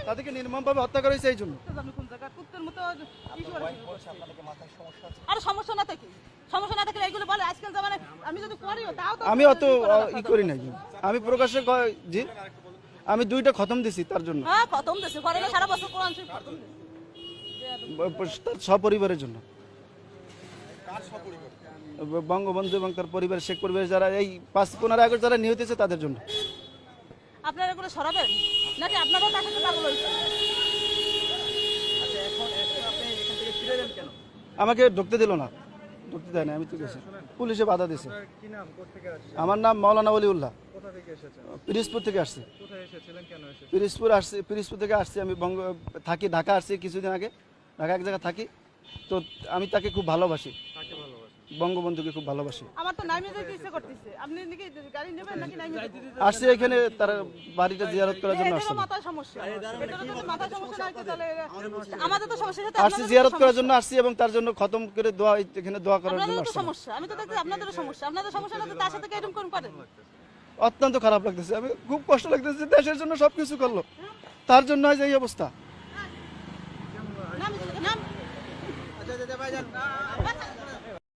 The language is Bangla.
তাদেরকে নির্মমভাবে হত্যা করা হয়েছে এই জন্য। আর সমস্যা না থাকে, সমস্যা না থাকলে এইগুলো বলে আজকাল জামানায় আমি যদি করিও তাও তো আমি অত ই করি নাই, আমি প্রকাশ্যে জি আমি 2টা খতম দিছি তার জন্য, হ্যাঁ খতম দেশে করে না সারা বছর কোরআন শরীফ খতম দেশে। তার সপরিবারের জন্য। বঙ্গবন্ধু এবং তার পরিবার, শেখ পরিবার যারা এই 5-15 আগস্ট যারা নিহত হয়েছে তাদের জন্য। আপনারা এগুলো সরাবেন নাকি আপনারাও তার সাথে পাগল হয়েছে? আমাকে ঢুকতে দিল না, ঢুকতে দেয় না, আমি তো গেছি, পুলিশে বাধা দিয়েছে। আমার নাম মাওলানা ওলিউল্লাহ, পিরিজপুর থেকে আসছি। পিরিজপুর থেকে আসছি, আমি থাকি ঢাকা আসছি কিছুদিন আগে, ঢাকা এক জায়গায় থাকি। তো আমি তাকে খুব ভালোবাসি, বঙ্গবন্ধুকে খুব ভালোবাসি। আমার তো নাইমে যেতে ইচ্ছে করতেছে, আপনি নাকি গাড়ি নেবেন নাকি নাইমে আসছি এখানে তার বাড়িটা জিয়ারত করার জন্য আসছি। মাথার সমস্যা, এটা যদি মাথার সমস্যা না হয় তাহলে আমাদের তো সমস্যা সাথে আসছি জিয়ারত করার জন্য আসছি এবং তার জন্য খতম করে দোয়া, এখানে দোয়া করার জন্য আপনাদের তো আসছি। সমস্যা, আমি তো দেখছি আপনাদেরও সমস্যা, আপনাদের সমস্যা না তো তার সাথে কি এরকম কোন পারেন? অত্যন্ত খারাপ লাগতেছে, আমি খুব কষ্ট লাগতেছে, দেশের জন্য সবকিছু করলো, তার জন্য আজ এই অবস্থা। নাম